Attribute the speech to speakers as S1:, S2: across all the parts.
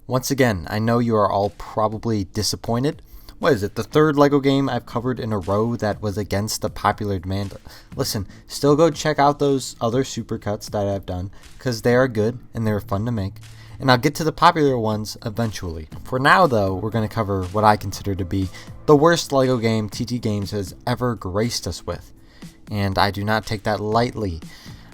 S1: Once again, I know you are all probably disappointed. What is it, the third LEGO game I've covered in a row that was against the popular demand? Listen, still go check out those other supercuts that I've done, because they are good and they're fun to make. And I'll get to the popular ones eventually. For now though, we're going to cover what I consider to be the worst LEGO game TT Games has ever graced us with. And I do not take that lightly.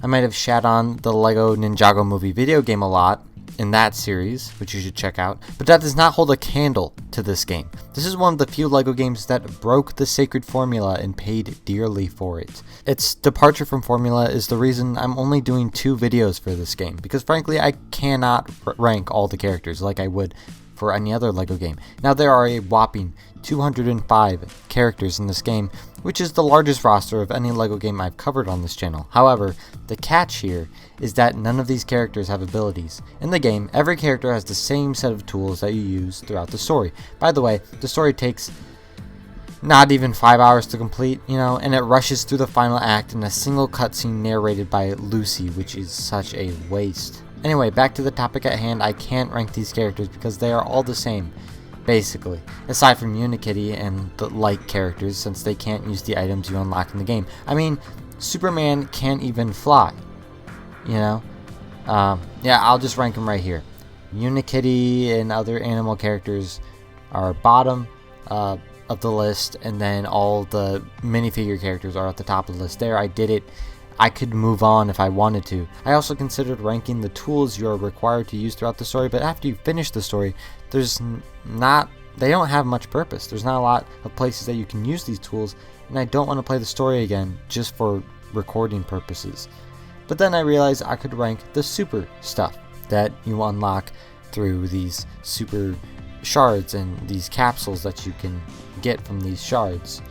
S1: I might have shat on the LEGO Ninjago movie video game a lot in that series, which you should check out, but that does not hold a candle to this game. This is one of the few LEGO games that broke the sacred formula and paid dearly for it. Its departure from formula is the reason I'm only doing 2 videos for this game, because frankly I cannot rank all the characters like I would for any other LEGO game. Now there are a whopping 205 characters in this game, which is the largest roster of any LEGO game I've covered on this channel. However, the catch here is that none of these characters have abilities. In the game, every character has the same set of tools that you use throughout the story. By the way, the story takes not even 5 hours to complete, and it rushes through the final act in a single cutscene narrated by Lucy, which is such a waste. Anyway, back to the topic at hand. I can't rank these characters because they are all the same, basically, aside from Unikitty and the like characters, since they can't use the items you unlock in the game. I mean, Superman can't even fly, yeah, I'll just rank them right here. Unikitty and other animal characters are bottom of the list, and then all the minifigure characters are at the top of the list. There, I did it. I could move on if I wanted to. I also considered ranking the tools you are required to use throughout the story, but after you finish the story, they don't have much purpose. There's not a lot of places that you can use these tools, and I don't want to play the story again just for recording purposes. But then I realized I could rank the super stuff that you unlock through these super shards and these capsules that you can get from these shards.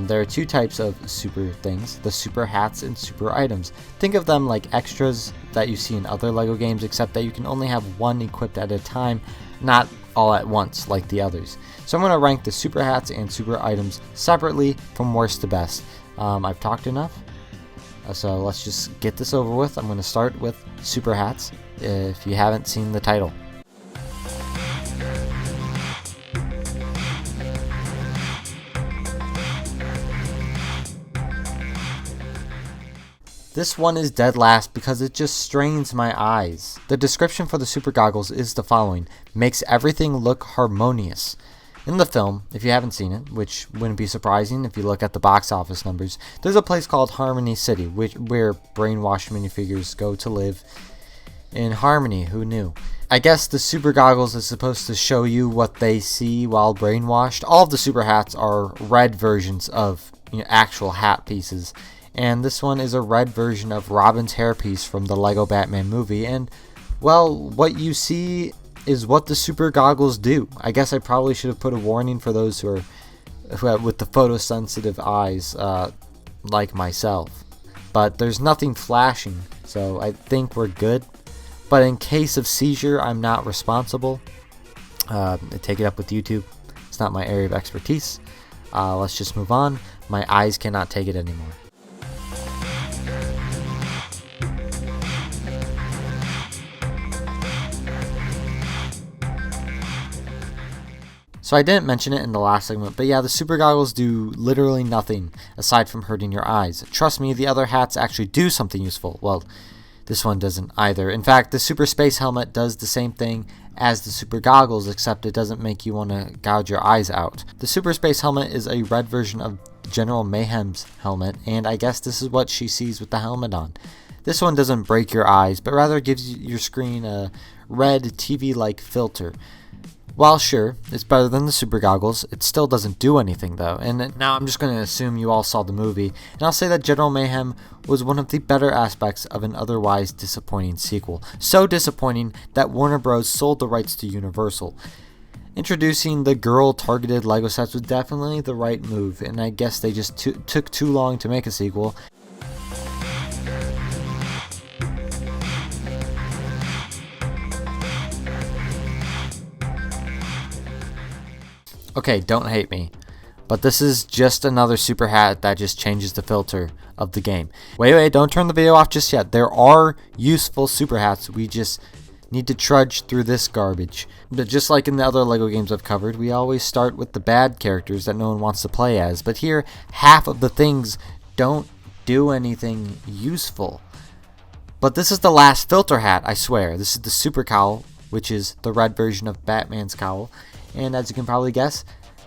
S1: There are 2 types of super things, the super hats and super items. Think of them like extras that you see in other LEGO games, except that you can only have one equipped at a time, not all at once like the others. So I'm going to rank the super hats and super items separately from worst to best. I've talked enough, so let's just get this over with. I'm going to start with super hats, if you haven't seen the title. This one is dead last because it just strains my eyes. The description for the super goggles is the following: makes everything look harmonious. In the film, if you haven't seen it, which wouldn't be surprising if you look at the box office numbers, there's a place called Harmony City, where brainwashed minifigures go to live in harmony. Who knew? I guess the super goggles is supposed to show you what they see while brainwashed. All of the super hats are red versions of actual hat pieces. And this one is a red version of Robin's hairpiece from the Lego Batman movie. And, well, what you see is what the super goggles do. I guess I probably should have put a warning for those who have with the photosensitive eyes, like myself. But there's nothing flashing, so I think we're good. But in case of seizure, I'm not responsible. Take it up with YouTube. It's not my area of expertise. Let's just move on. My eyes cannot take it anymore. So I didn't mention it in the last segment, but yeah, the super goggles do literally nothing aside from hurting your eyes. Trust me, the other hats actually do something useful. Well, this one doesn't either. In fact, the super space helmet does the same thing as the super goggles, except it doesn't make you want to gouge your eyes out. The super space helmet is a red version of General Mayhem's helmet, and I guess this is what she sees with the helmet on. This one doesn't break your eyes, but rather gives your screen a red TV-like filter. While sure, it's better than the super goggles, it still doesn't do anything though. And now I'm just going to assume you all saw the movie, and I'll say that General Mayhem was one of the better aspects of an otherwise disappointing sequel. So disappointing that Warner Bros. Sold the rights to Universal. Introducing the girl-targeted LEGO sets was definitely the right move, and I guess they just took too long to make a sequel. Okay, don't hate me, but this is just another super hat that just changes the filter of the game. Wait, don't turn the video off just yet. There are useful super hats, we just need to trudge through this garbage. But just like in the other LEGO games I've covered, we always start with the bad characters that no one wants to play as. But here, half of the things don't do anything useful. But this is the last filter hat, I swear. This is the Super COWL, which is the red version of Batman's cowl. And as you can probably guess,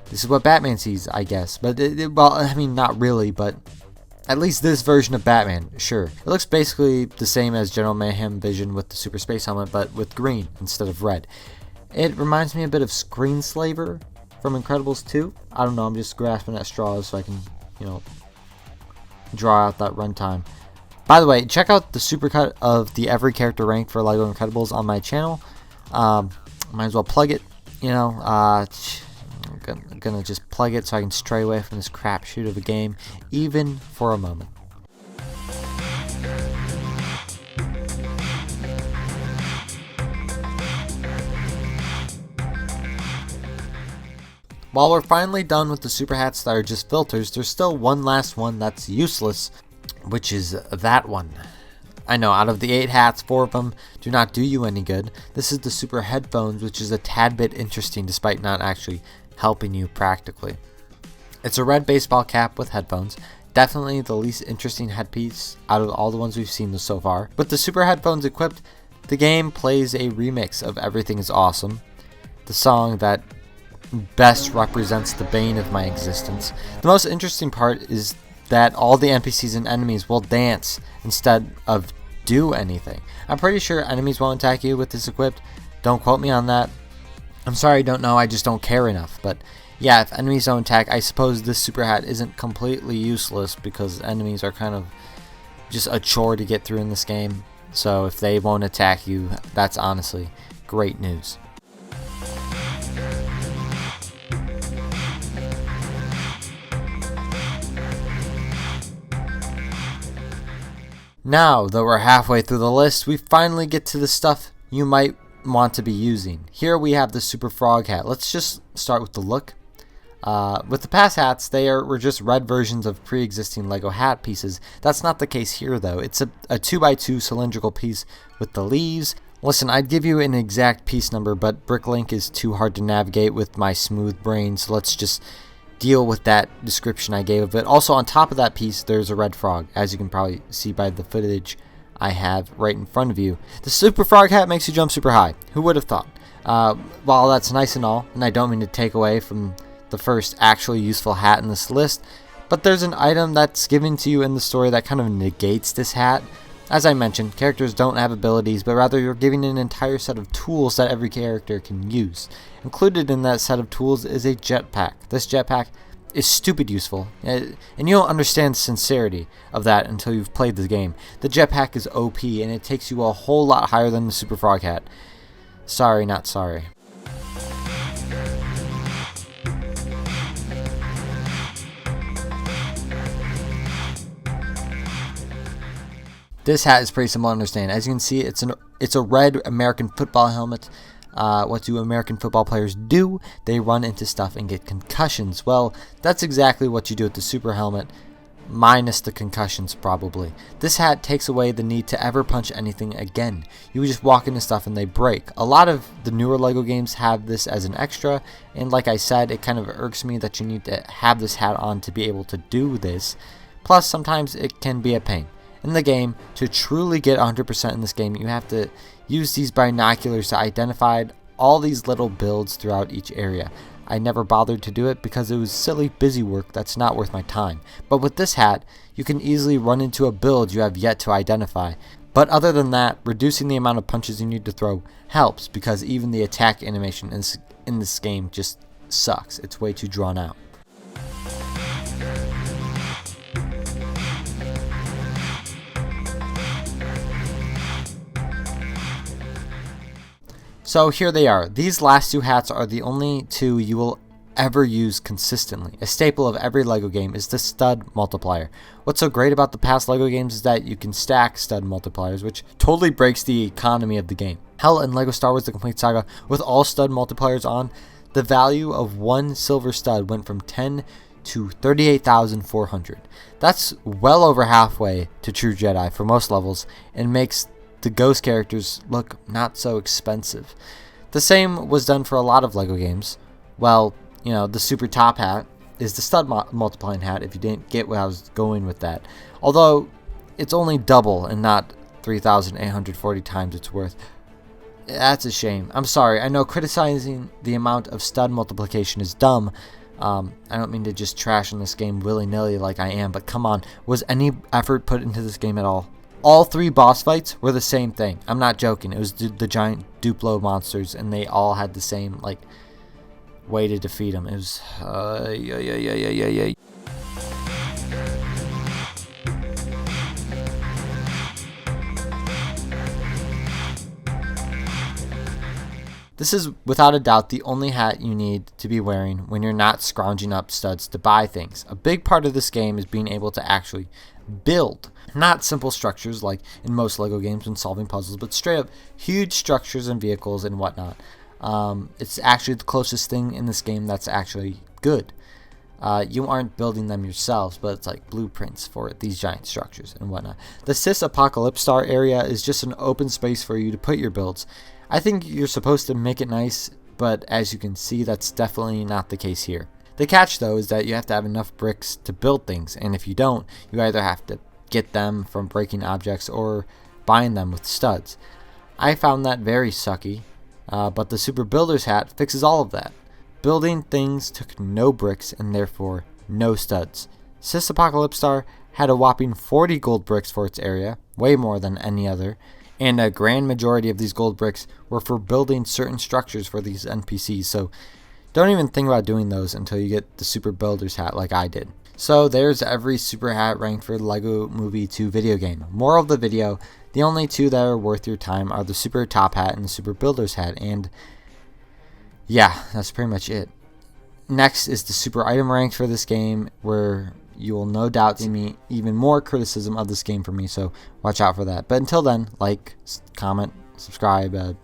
S1: this is what Batman sees, I guess. But, well, I mean, not really, but at least this version of Batman, sure. It looks basically the same as General Mayhem Vision with the Super Space Helmet, but with green instead of red. It reminds me a bit of Screenslaver from Incredibles 2. I don't know, I'm just grasping at straws so I can, draw out that runtime. By the way, check out the supercut of the every character ranked for LEGO Incredibles on my channel. Might as well plug it, I'm gonna just plug it so I can stray away from this crapshoot of a game, even for a moment. While we're finally done with the super hats that are just filters, there's still one last one that's useless, which is that one. I know, out of the 8 hats, 4 of them do not do you any good. This is the super headphones, which is a tad bit interesting despite not actually helping you practically. It's a red baseball cap with headphones. Definitely the least interesting headpiece out of all the ones we've seen so far. With the super headphones equipped, the game plays a remix of Everything is Awesome, the song that best represents the bane of my existence. The most interesting part is that all the NPCs and enemies will dance instead of do anything. I'm pretty sure enemies won't attack you with this equipped. Don't quote me on that. I'm sorry, I don't know, I just don't care enough. But yeah, if enemies don't attack, I suppose this super hat isn't completely useless because enemies are kind of just a chore to get through in this game. So if they won't attack you, that's honestly great news. Now that we're halfway through the list, we finally get to the stuff you might want to be using. Here we have the Super Frog hat. Let's just start with the look. With the past hats, were just red versions of pre-existing LEGO hat pieces. That's not the case here though. It's a 2x2 cylindrical piece with the leaves. Listen, I'd give you an exact piece number, but Bricklink is too hard to navigate with my smooth brain, so let's just deal with that description I gave of it. Also, on top of that piece, there's a red frog, as you can probably see by the footage I have right in front of you. The Super Frog hat makes you jump super high. Who would have thought? While that's nice and all, and I don't mean to take away from the first actually useful hat in this list, but there's an item that's given to you in the story that kind of negates this hat. As I mentioned, characters don't have abilities, but rather you're given an entire set of tools that every character can use. Included in that set of tools is a jetpack. This jetpack is stupid useful, and you don't understand the sincerity of that until you've played the game. The jetpack is OP, and it takes you a whole lot higher than the Super Frog hat. Sorry, not sorry. This hat is pretty simple to understand. As you can see, it's a red American football helmet. What do American football players do? They run into stuff and get concussions. Well, that's exactly what you do with the super helmet, minus the concussions probably. This hat takes away the need to ever punch anything again. You just walk into stuff and they break. A lot of the newer LEGO games have this as an extra, and like I said, it kind of irks me that you need to have this hat on to be able to do this. Plus, sometimes it can be a pain. In the game, to truly get 100% in this game, you have to use these binoculars to identify all these little builds throughout each area. I never bothered to do it because it was silly busy work that's not worth my time. But with this hat, you can easily run into a build you have yet to identify. But other than that, reducing the amount of punches you need to throw helps because even the attack animation in this game just sucks. It's way too drawn out. So here they are. These last two hats are the only two you will ever use consistently. A staple of every LEGO game is the stud multiplier. What's so great about the past LEGO games is that you can stack stud multipliers, which totally breaks the economy of the game. Hell, in LEGO Star Wars The Complete Saga, with all stud multipliers on, the value of one silver stud went from 10 to 38,400. That's well over halfway to True Jedi for most levels, and makes the ghost characters look not so expensive. The same was done for a lot of LEGO games. Well, you know, the super top hat is the stud multiplying hat, if you didn't get where I was going with that. Although, it's only double and not 3,840 times its worth. That's a shame. I'm sorry. I know criticizing the amount of stud multiplication is dumb. I don't mean to just trash on this game willy-nilly like I am, but come on. Was any effort put into this game at all? All 3 boss fights were the same thing. I'm not joking. It was the giant Duplo monsters, and they all had the same, like, way to defeat them. It was, yeah. This is without a doubt the only hat you need to be wearing when you're not scrounging up studs to buy things. A big part of this game is being able to actually build. Not simple structures like in most LEGO games when solving puzzles, but straight up huge structures and vehicles and whatnot. It's actually the closest thing in this game that's actually good. You aren't building them yourselves, but it's like blueprints for these giant structures and whatnot. The Cis Apocalypse Star area is just an open space for you to put your builds. I think you're supposed to make it nice, but as you can see, that's definitely not the case here. The catch, though, is that you have to have enough bricks to build things, and if you don't, you either have to get them from breaking objects or buying them with studs. I found that very sucky, but the Super Builder's hat fixes all of that. Building things took no bricks and therefore no studs. Cis Apocalypse Star had a whopping 40 gold bricks for its area, way more than any other, and a grand majority of these gold bricks were for building certain structures for these NPCs, so don't even think about doing those until you get the Super Builder's hat like I did. So there's every super hat ranked for LEGO Movie 2 video game. Moral of the video, the only 2 that are worth your time are the Super Top Hat and the Super Builder's hat, and yeah, that's pretty much it. Next is the Super Item ranked for this game, where you will no doubt see me even more criticism of this game from me, so watch out for that. But until then, like, comment, subscribe,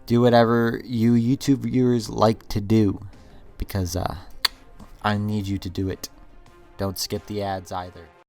S1: do whatever you YouTube viewers like to do, because I need you to do it. Don't skip the ads either.